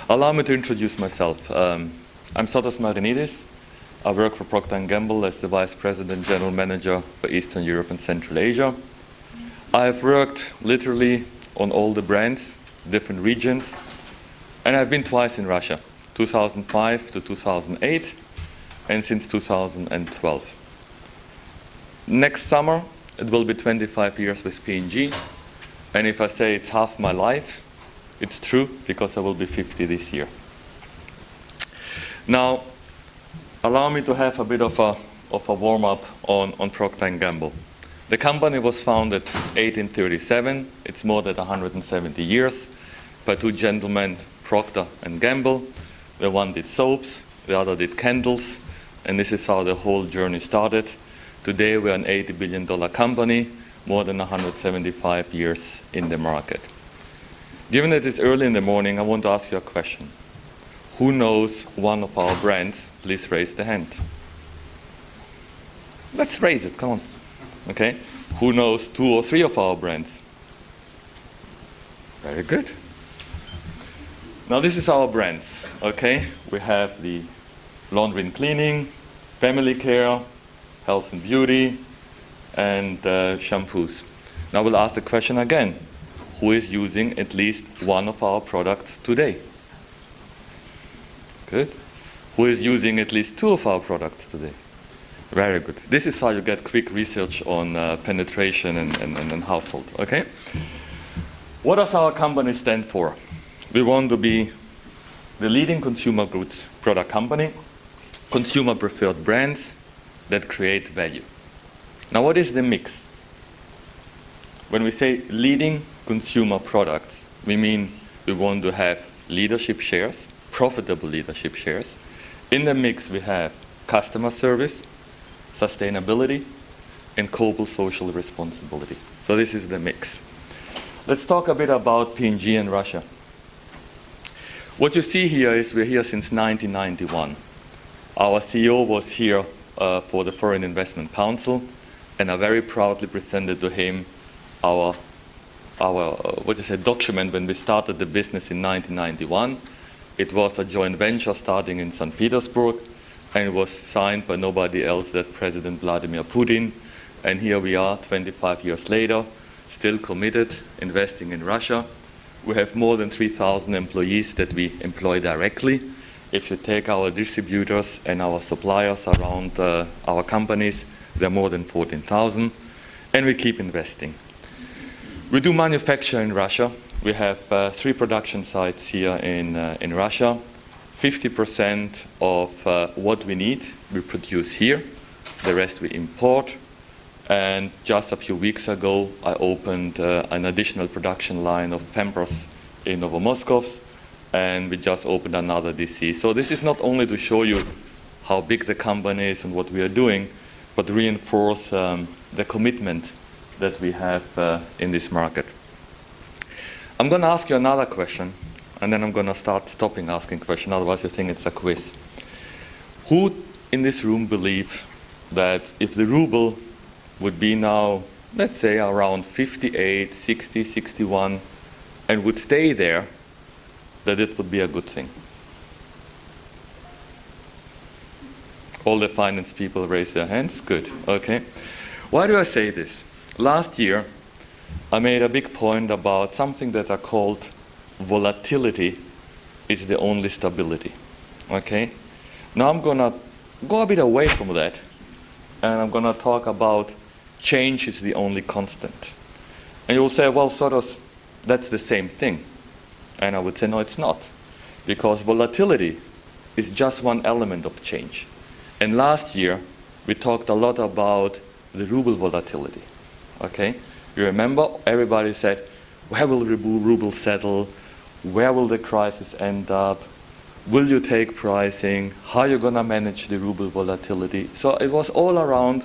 Allow me to introduce myself. I'm Sotirios Marinidis. I work for Procter Gamble as the Vice President General Manager for Eastern Europe and Central Asia. I've worked literally on all the brands, different regions, and I've been twice in Russia, 2005 to 2008, and since 2012. Next summer, it will be 25 years with P&G, and if I say it's half my life, it's true, because I will be 50 this year. Now, allow me to have a bit of a warm-up on Procter Gamble. The company was founded 1837. It's more than 170 years by two gentlemen, Procter and Gamble. The one did soaps, the other did candles, and this is how the whole journey started. Today we're an $80 billion company, more than 175 years in the market. Given that it's early in the morning, I want to ask you a question. Who knows one of our brands? Please raise the hand. Let's raise it, come on. Okay. Who knows 2 or 3 of our brands? Very good. Now this is our brands, okay? We have the laundry and cleaning, family care, health and beauty, and shampoos. Now we'll ask the question again. Who is using at least one of our products today? Good. Who is using at least 2 of our products today? Very good. This is how you get quick research on penetration and household, okay? What does our company stand for? We want to be the leading consumer goods product company, consumer preferred brands that create value. Now what is the mix? When we say leading consumer products, we mean we want to have leadership shares, profitable leadership shares. In the mix we have customer service, sustainability, and global social responsibility. So this is the mix. Let's talk a bit about P&G and Russia. What you see here is we're here since 1991. Our CEO was here for the Foreign Investment Council, and I very proudly presented to him our document when we started the business in 1991. It was a joint venture starting in St. Petersburg, and it was signed by nobody else than President Vladimir Putin. And here we are, 25 years later, still committed, investing in Russia. We have more than 3,000 employees that we employ directly. If you take our distributors and our suppliers around our companies, there are more than 14,000, and we keep investing. We do manufacture in Russia. We have 3 production sites here in Russia. 50% of what we need, we produce here. The rest we import. And just a few weeks ago, I opened an additional production line of Pampers in Novomoskovsk, and we just opened another DC. So this is not only to show you how big the company is and what we are doing, but reinforce the commitment that we have in this market. I'm going to ask you another question, and then I'm going to start stopping asking questions, otherwise you think it's a quiz. Who in this room believe that if the ruble would be now, let's say, around 58, 60, 61, and would stay there, that it would be a good thing? All the finance people raise their hands. Good. Okay. Why do I say this? Last year, I made a big point about something that I called volatility is the only stability. Okay? Now I'm going to go a bit away from that, and I'm going to talk about change is the only constant. And you'll say, well, Sotos, that's the same thing. And I would say, no, it's not. Because volatility is just one element of change. And last year, we talked a lot about the ruble volatility. Okay? You remember, everybody said, where will ruble settle? Where will the crisis end up? Will you take pricing? How are you going to manage the ruble volatility? So it was all around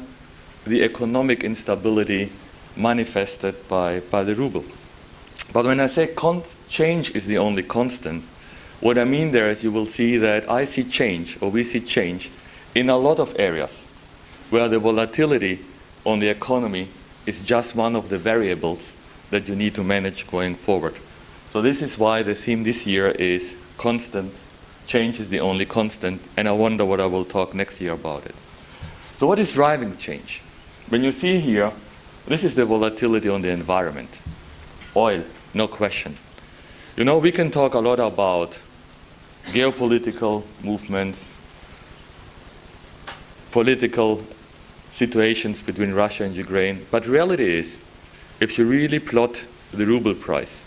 the economic instability manifested by the ruble. But when I say change is the only constant, what I mean there is you will see that I see change, or we see change, in a lot of areas where the volatility on the economy is just one of the variables that you need to manage going forward. So this is why the theme this year is constant. Change is the only constant, and I wonder what I will talk next year about it. So what is driving change? When you see here, this is the volatility on the environment. Oil, no question. You know, we can talk a lot about geopolitical movements, political situations between Russia and Ukraine, but reality is, if you really plot the ruble price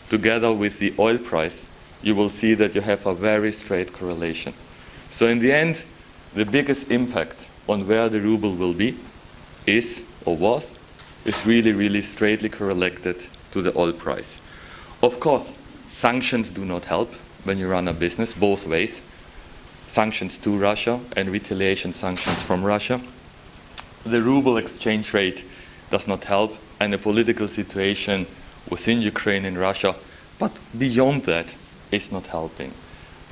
together with the oil price, you will see that you have a very straight correlation. So in the end, the biggest impact on where the ruble will be is, or was, is really, really straightly correlated to the oil price. Of course, sanctions do not help when you run a business, both ways. Sanctions to Russia and retaliation sanctions from Russia. The ruble exchange rate does not help, and the political situation within Ukraine and Russia, but beyond that, is not helping.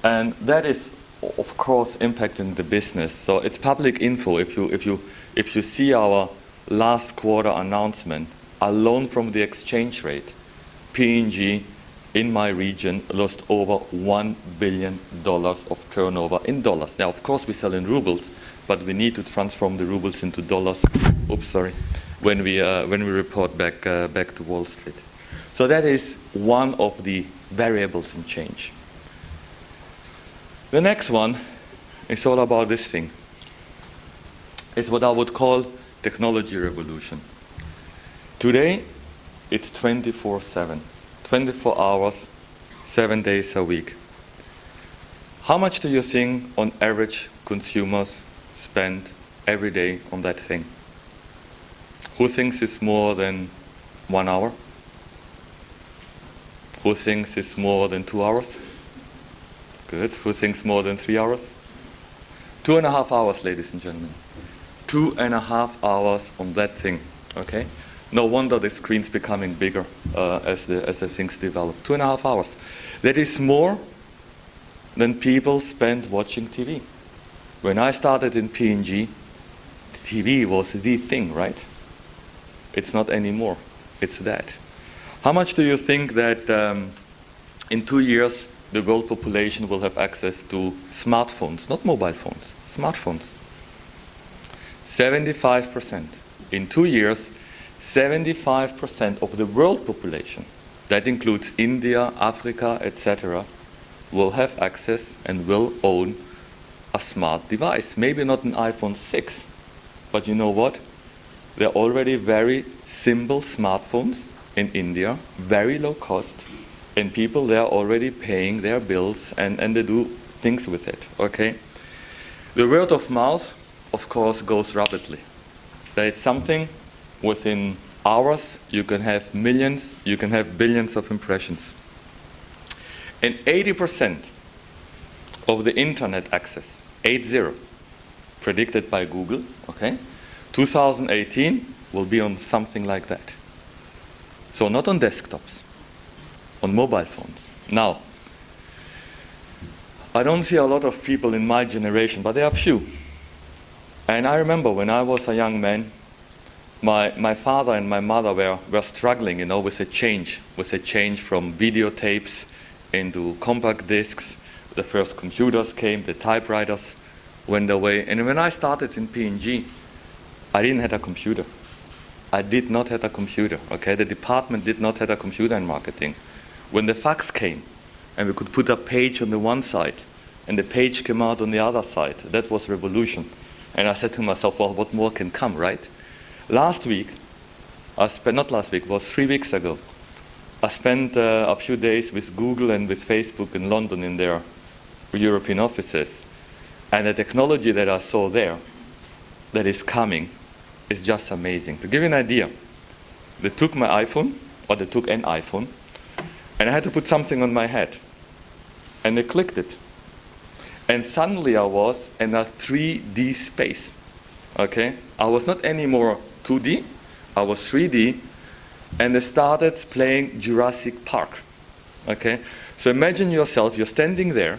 And that is, of course, impacting the business. So it's public info. If you see our last quarter announcement, alone from the exchange rate, P&G in my region lost over $1 billion of turnover in dollars. Now, of course, we sell in rubles, but we need to transform the rubles into dollars. Oops, sorry. When we report back to Wall Street. So that is one of the variables in change. The next one is all about this thing. It's what I would call technology revolution. Today, it's 24/7, 24 hours, 7 days a week. How much do you think on average consumers spend every day on that thing? Who thinks it's more than 1 hour? Who thinks it's more than 2 hours? Good. Who thinks more than 3 hours? 2.5 hours, ladies and gentlemen. 2.5 hours on that thing. Okay? No wonder the screen's becoming bigger as the things develop. 2.5 hours. That is more than people spend watching TV. When I started in P&G, TV was the thing, right? It's not anymore. It's that. How much do you think that in 2 years the world population will have access to smartphones, not mobile phones, smartphones? 75%. In 2 years, 75% of the world population, that includes India, Africa, etc., will have access and will own a smart device. Maybe not an iPhone 6, but you know what? There are already very simple smartphones in India, very low cost, and people there are already paying their bills and they do things with it, okay? The word of mouth, of course, goes rapidly. There is something within hours, you can have millions, you can have billions of impressions. And 80% of the internet access, 80, predicted by Google, okay? 2018 will be on something like that. So not on desktops, on mobile phones. Now, I don't see a lot of people in my generation, but there are few. And I remember when I was a young man, my father and my mother were struggling, with a change from videotapes into compact discs. The first computers came, the typewriters went away. And when I started in P&G, I didn't have a computer. I did not have a computer, okay? The department did not have a computer in marketing. When the fax came, and we could put a page on the one side, and the page came out on the other side, that was revolution. And I said to myself, well, what more can come, right? Last week, it was 3 weeks ago, I spent a few days with Google and with Facebook in London in their European offices. And the technology that I saw there, that is coming, is just amazing. To give you an idea, they took my iPhone, or they took an iPhone, and I had to put something on my head. And they clicked it. And suddenly I was in a 3D space. Okay? I was not anymore 2D, I was 3D, and they started playing Jurassic Park. Okay? So imagine yourself, you're standing there,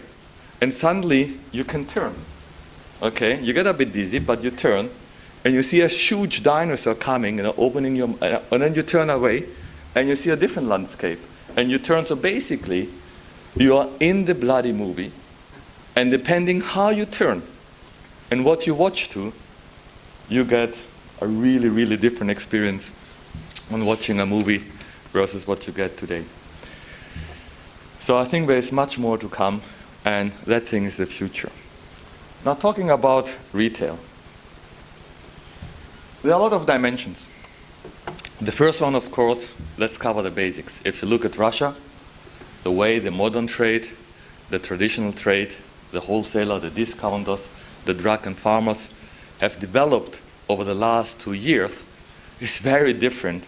and suddenly you can turn. Okay? You get a bit dizzy, but you turn, and you see a huge dinosaur coming, opening your, and then you turn away, and you see a different landscape. And you turn, so basically, You are in the bloody movie, and depending how you turn and what you watch to, you get a really, really different experience on watching a movie versus what you get today. So I think there is much more to come, and that thing is the future. Now, talking about retail, there are a lot of dimensions. The first one, of course, let's cover the basics. If you look at Russia, the way the modern trade, the traditional trade, the wholesaler, the discounters, the drug and farmers have developed over the last 2 years is very different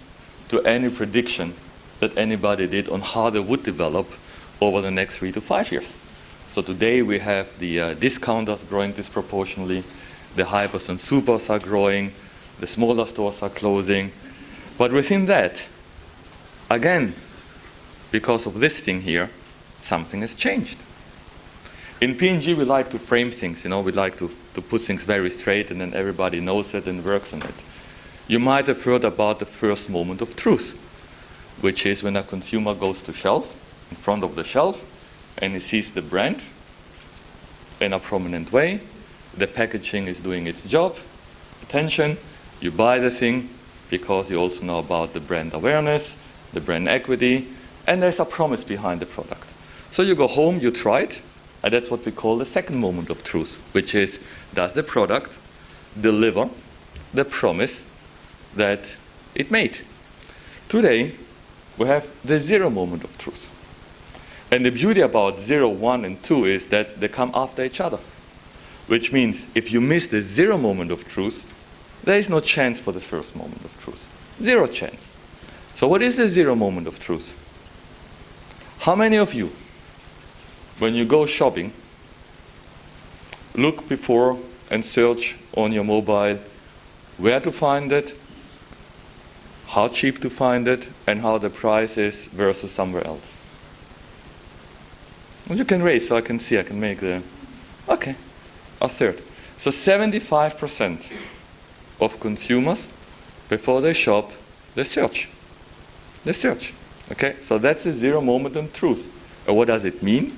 to any prediction that anybody did on how they would develop over the next 3 to 5 years. So today we have the discounters growing disproportionately, the hypers and supers are growing, the smaller stores are closing. But within that, again, because of this thing here, something has changed. In P&G, we like to frame things, we like to put things very straight and then everybody knows it and works on it. You might have heard about the first moment of truth, which is when a consumer goes to shelf, in front of the shelf, and he sees the brand in a prominent way, the packaging is doing its job, attention, you buy the thing because you also know about the brand awareness, the brand equity, and there's a promise behind the product. So you go home, you try it, and that's what we call the second moment of truth, which is, does the product deliver the promise that it made? Today, we have the zero moment of truth. And the beauty about 0, 1, and 2 is that they come after each other, which means if you miss the zero moment of truth, there is no chance for the first moment of truth. Zero chance. So what is the zero moment of truth? How many of you, when you go shopping, look before and search on your mobile where to find it, how cheap to find it, and how the price is versus somewhere else? Well, you can raise so I can see, I can make the... Okay, a third. So 75% of consumers, before they shop, they search. They search. Okay, so that's the zero moment of truth. And what does it mean?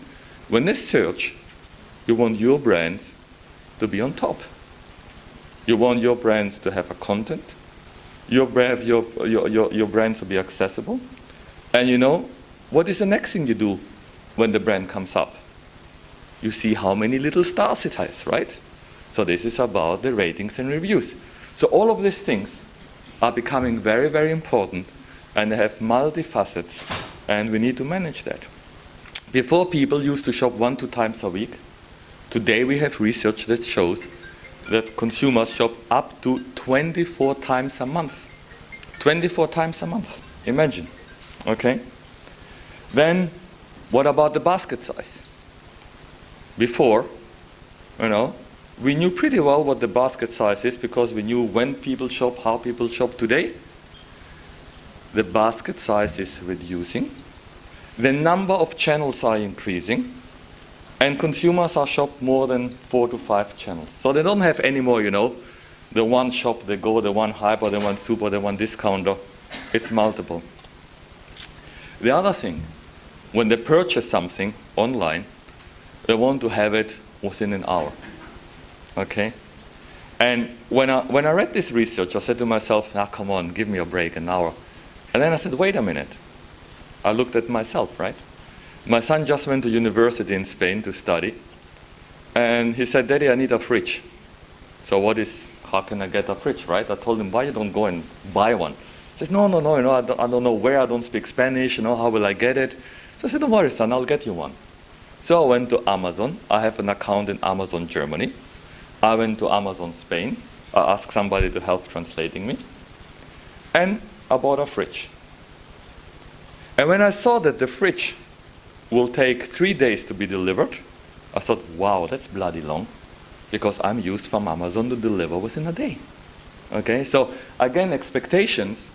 When they search, you want your brands to be on top. You want your brands to have a content. Your brands to be accessible. And what is the next thing you do when the brand comes up? You see how many little stars it has, right? So this is about the ratings and reviews. So all of these things are becoming very, very important, and they have multi-facets, and we need to manage that. Before, people used to shop 1 to 2 times a week. Today we have research that shows that consumers shop up to 24 times a month. 24 times a month, imagine, okay? Then, what about the basket size? Before, we knew pretty well what the basket size is because we knew when people shop, how people shop. Today, the basket size is reducing, the number of channels are increasing, and consumers are shop more than 4 to 5 channels. So they don't have anymore, the one shop they go, the one hyper, the one super, the one discounter. It's multiple. The other thing, when they purchase something online, they want to have it within an hour. Okay? And when I read this research, I said to myself, come on, give me a break, an hour. And then I said, wait a minute. I looked at myself, right? My son just went to university in Spain to study. And he said, Daddy, I need a fridge. So how can I get a fridge, right? I told him, why you don't go and buy one? He says, no, I don't know where, I don't speak Spanish, how will I get it? So I said, don't worry, son, I'll get you one. So I went to Amazon. I have an account in Amazon Germany. I went to Amazon Spain. I asked somebody to help translating me. And I bought a fridge. And when I saw that the fridge will take 3 days to be delivered, I thought, wow, that's bloody long, because I'm used from Amazon to deliver within a day. Okay, so again, expectations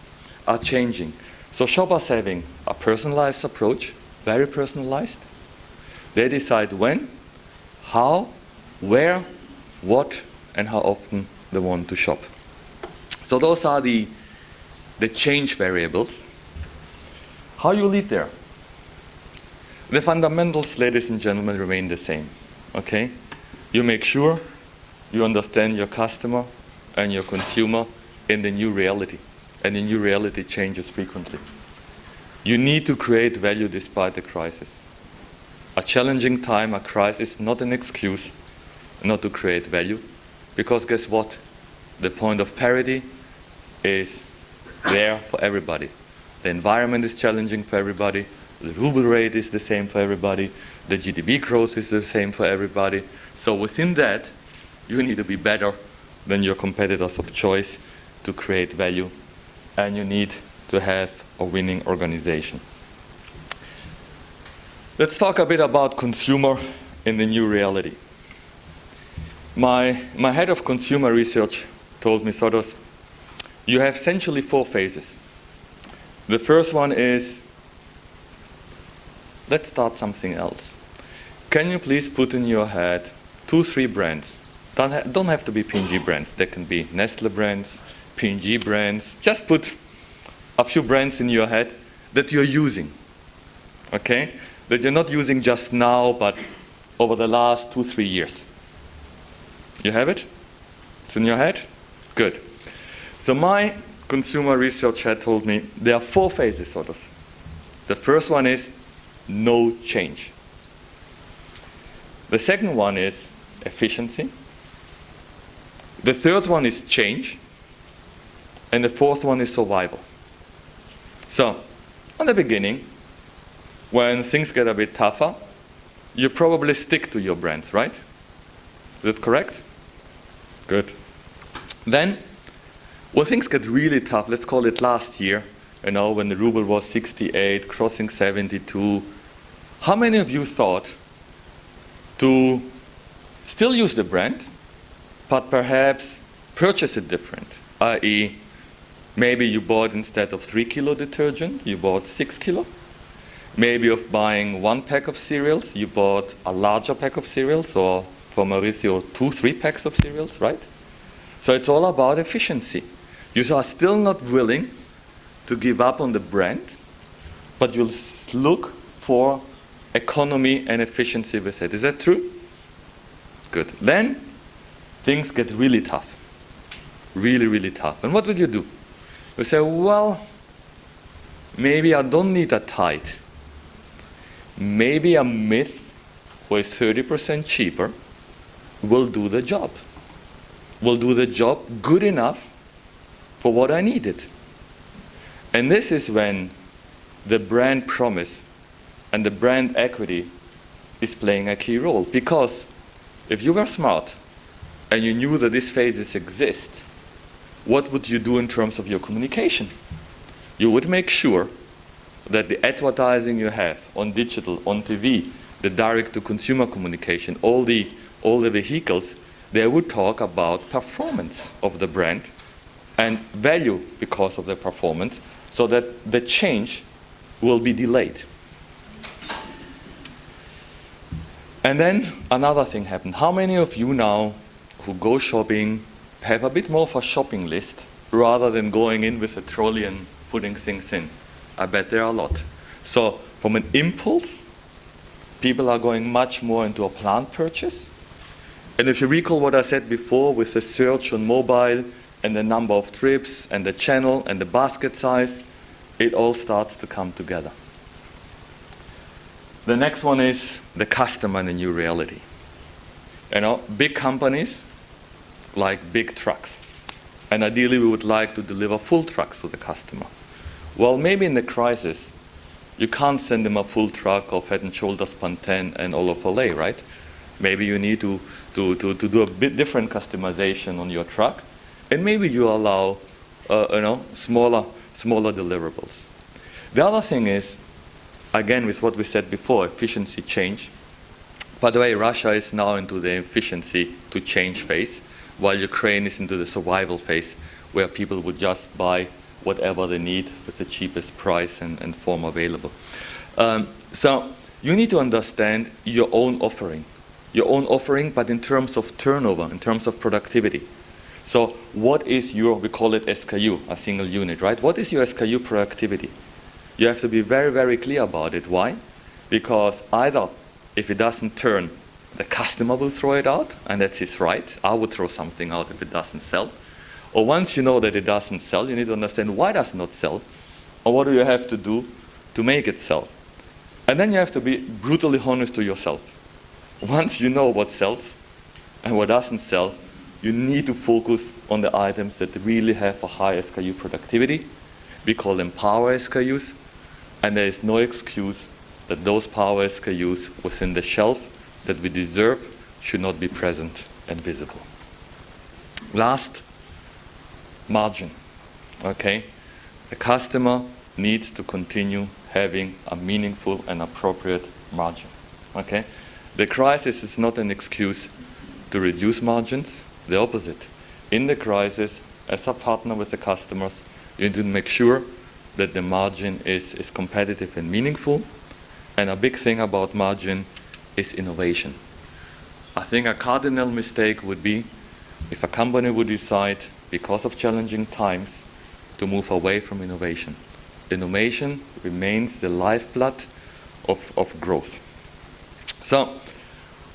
are changing. So shoppers having a personalized approach, very personalized. They decide when, how, where, what, and how often they want to shop. So those are the change variables. How you lead there? The fundamentals, ladies and gentlemen, remain the same. Okay? You make sure you understand your customer and your consumer in the new reality. And the new reality changes frequently. You need to create value despite the crisis. A challenging time, a crisis, not an excuse not to create value. Because guess what? The point of parity is there for everybody. The environment is challenging for everybody. The ruble rate is the same for everybody. The GDP growth is the same for everybody. So within that, you need to be better than your competitors of choice to create value. And you need to have a winning organization. Let's talk a bit about consumer in the new reality. My head of consumer research told me, Sotos, you have essentially 4 phases. The first one is, let's start something else. Can you please put in your head 2, 3 brands? Don't have to be P&G brands. They can be Nestle brands, P&G brands. Just put a few brands in your head that you're using. Okay? That you're not using just now, but over the last 2, 3 years. You have it? It's in your head? Good. So my consumer research had told me there are 4 phases, Sotos. The first one is no change. The second one is efficiency. The third one is change. And the fourth one is survival. So, at the beginning, when things get a bit tougher, you probably stick to your brands, right? Is that correct? Good. Then, when things get really tough, let's call it last year, when the ruble was 68, crossing 72, how many of you thought to still use the brand, but perhaps purchase it different? I.e., maybe you bought instead of 3 kilo detergent, you bought 6 kilo. Maybe of buying 1 pack of cereals, you bought a larger pack of cereals, or for Mauricio, 2, 3 packs of cereals, right? So it's all about efficiency. You are still not willing to give up on the brand, but you'll look for economy and efficiency with it. Is that true? Good. Then things get really tough. Really, really tough. And what would you do? You say, well, maybe I don't need a Tide. Maybe a Myth, who is 30% cheaper, will do the job. Will do the job good enough for what I needed. And this is when the brand promise and the brand equity is playing a key role. Because if you were smart and you knew that these phases exist, what would you do in terms of your communication? You would make sure that the advertising you have on digital, on TV, the direct-to-consumer communication, all the vehicles, they would talk about performance of the brand and value because of the performance, so that the change will be delayed. And then another thing happened. How many of you now who go shopping have a bit more of a shopping list rather than going in with a trolley and putting things in? I bet there are a lot. So from an impulse, people are going much more into a planned purchase. And if you recall what I said before with the search on mobile and the number of trips and the channel and the basket size, it all starts to come together. The next one is the customer in the new reality. Big companies like big trucks. And ideally we would like to deliver full trucks to the customer. Well, maybe in the crisis, you can't send them a full truck of Head & Shoulders Pantene and Olive Olay, right? Maybe you need to do a bit different customization on your truck. And maybe you allow smaller deliverables. The other thing is, again, with what we said before, efficiency change. By the way, Russia is now into the efficiency to change phase, while Ukraine is into the survival phase, where people would just buy whatever they need with the cheapest price and form available. So you need to understand your own offering, but in terms of turnover, in terms of productivity. So what is your, we call it SKU, a single unit, right? What is your SKU productivity? You have to be very, very clear about it. Why? because either if it doesn't turn, the customer will throw it out, and that's his right. I would throw something out if it doesn't sell. Or once you know that it doesn't sell, you need to understand why it does not sell, or what do you have to do to make it sell. And then you have to be brutally honest to yourself. Once you know what sells and what doesn't sell, you need to focus on the items that really have a high SKU productivity. We call them power SKUs, and there is no excuse that those power SKUs within the shelf that we deserve should not be present and visible. Last, margin. Okay? The customer needs to continue having a meaningful and appropriate margin. Okay? The crisis is not an excuse to reduce margins. The opposite. In the crisis, as a partner with the customers, you need to make sure that the margin is competitive and meaningful. And a big thing about margin is innovation. I think a cardinal mistake would be if a company would decide, because of challenging times, to move away from innovation. Innovation remains the lifeblood of growth. So,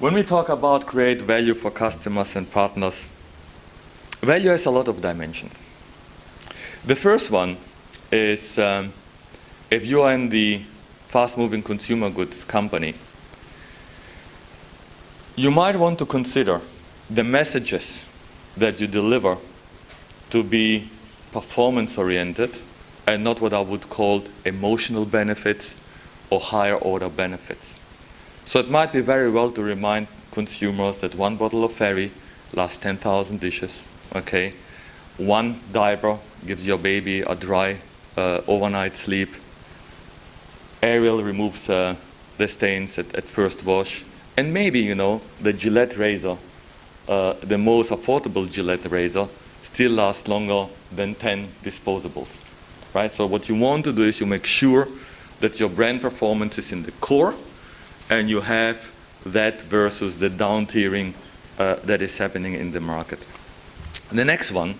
when we talk about create value for customers and partners, value has a lot of dimensions. The first one is if you are in the fast-moving consumer goods company, you might want to consider the messages that you deliver to be performance-oriented and not what I would call emotional benefits or higher order benefits. So it might be very well to remind consumers that one bottle of Fairy lasts 10,000 dishes. Okay, one diaper gives your baby a dry overnight sleep. Ariel removes the stains at first wash. And maybe, you know, the Gillette razor, the most affordable Gillette razor, still lasts longer than 10 disposables. Right? So what you want to do is you make sure that your brand performance is in the core, and you have that versus the down-tiering that is happening in the market. The next one,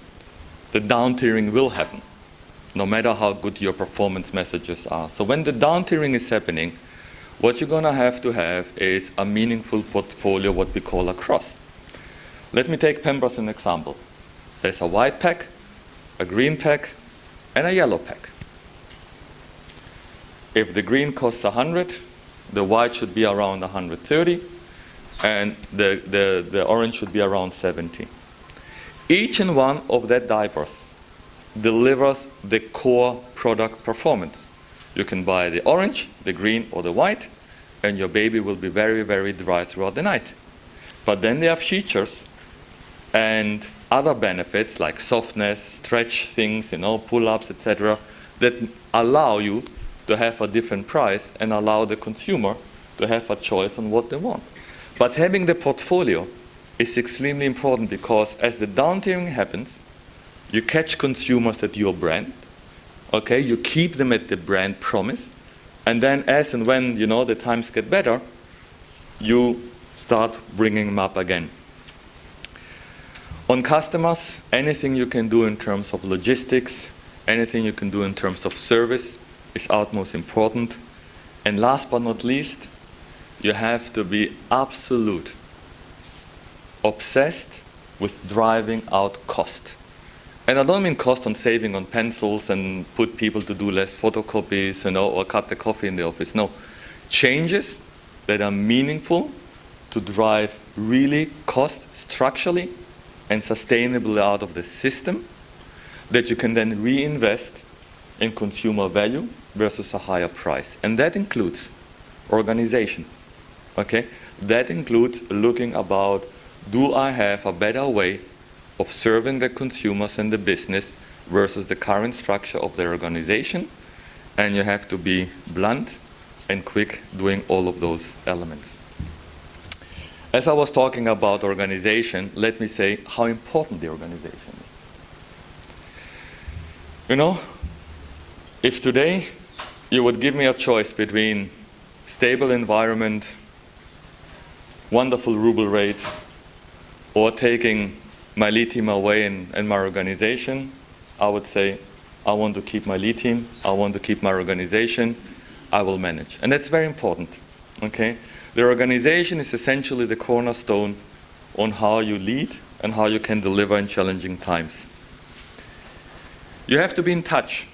the down-tiering will happen, no matter how good your performance messages are. So when the down-tiering is happening, what you're going to have is a meaningful portfolio, what we call a cross. Let me take Pampers as an example. There's a white pack, a green pack, and a yellow pack. If the green costs 100, the white should be around 130, and the orange should be around 70. Each and one of that diapers delivers the core product performance. You can buy the orange, the green, or the white, and your baby will be very, very dry throughout the night. But then they have features and other benefits like softness, stretch things, you know, pull-ups, etc., that allow you to have a different price and allow the consumer to have a choice on what they want. But having the portfolio is extremely important, because as the down-tiering happens, you catch consumers at your brand. Okay, you keep them at the brand promise, and then as and when, you know, the times get better, you start bringing them up again. On customers, anything you can do in terms of logistics, anything you can do in terms of service is utmost important. And last but not least, you have to be absolute obsessed with driving out cost. And I don't mean cost on saving on pencils and put people to do less photocopies, you know, or cut the coffee in the office. No. Changes that are meaningful to drive really cost structurally and sustainably out of the system, that you can then reinvest in consumer value versus a higher price. And that includes organization. Okay? That includes looking about, do I have a better way of serving the consumers and the business versus the current structure of the organization? And you have to be blunt and quick doing all of those elements. As I was talking about organization, let me say how important the organization is. You know, if today you would give me a choice between stable environment, wonderful ruble rate, or taking my lead team away and my organization, I would say, I want to keep my lead team, I want to keep my organization, I will manage. And that's very important. Okay? The organization is essentially the cornerstone on how you lead and how you can deliver in challenging times. You have to be in touch.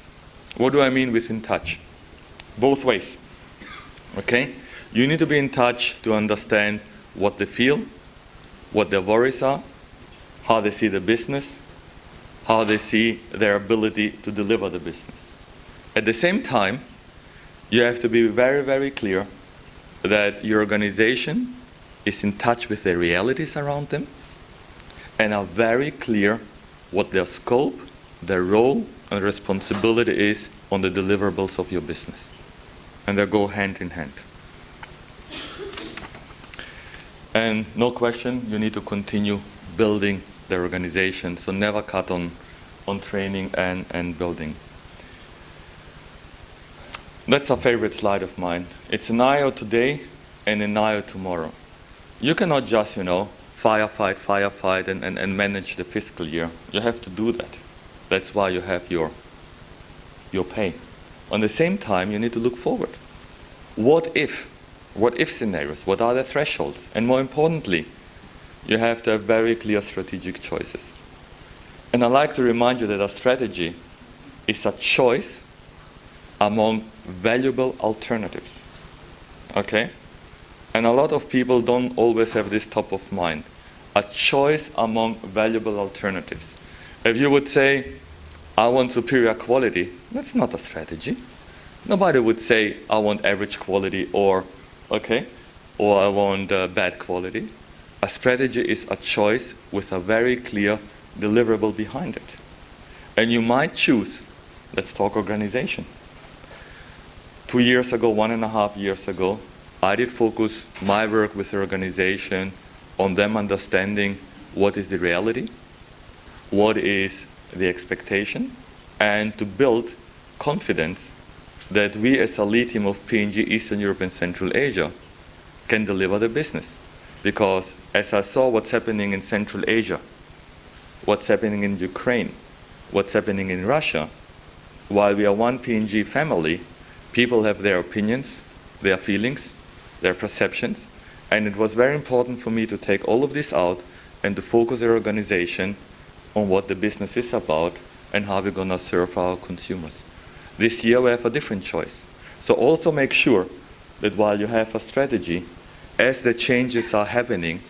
What do I mean with in touch? Both ways. Okay? You need to be in touch to understand what they feel, what their worries are, how they see the business, how they see their ability to deliver the business. At the same time, you have to be very, very clear that your organization is in touch with the realities around them and are very clear what their scope, their role, and responsibility is on the deliverables of your business. And they go hand in hand. And no question, you need to continue building the organization, so never cut on training and building. That's a favorite slide of mine. It's an IO today and an IO tomorrow. You cannot just, firefight and manage the fiscal year. You have to do that. That's why you have your pay. On the same time, you need to look forward. What if scenarios? What are the thresholds? And more importantly, you have to have very clear strategic choices. And I'd like to remind you that a strategy is a choice among valuable alternatives. Okay? And a lot of people don't always have this top of mind. A choice among valuable alternatives. If you would say, I want superior quality, that's not a strategy. Nobody would say, I want average quality or I want bad quality. A strategy is a choice with a very clear deliverable behind it. And you might choose, let's talk organization. 2 years ago, 1.5 years ago, I did focus my work with the organization on them understanding what is the reality, what is the expectation, and to build confidence that we as a lead team of P&G Eastern Europe and Central Asia can deliver the business. Because as I saw what's happening in Central Asia, what's happening in Ukraine, what's happening in Russia, while we are one P&G family, people have their opinions, their feelings, their perceptions, and it was very important for me to take all of this out and to focus our organization on what the business is about and how we're going to serve our consumers. This year we have a different choice. So also make sure that while you have a strategy, as the changes are happening,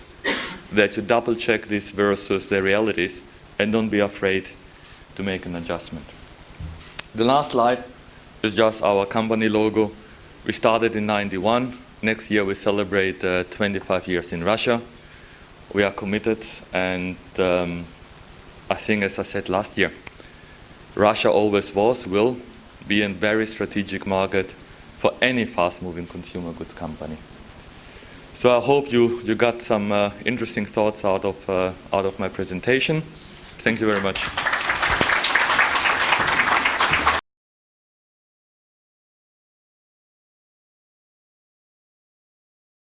that you double check this versus the realities and don't be afraid to make an adjustment. The last slide is just our company logo. We started in '91. Next year we celebrate 25 years in Russia. We are committed, and I think, as I said last year, Russia always will be a very strategic market for any fast-moving consumer goods company. So I hope you got some interesting thoughts out of my presentation. Thank you very much.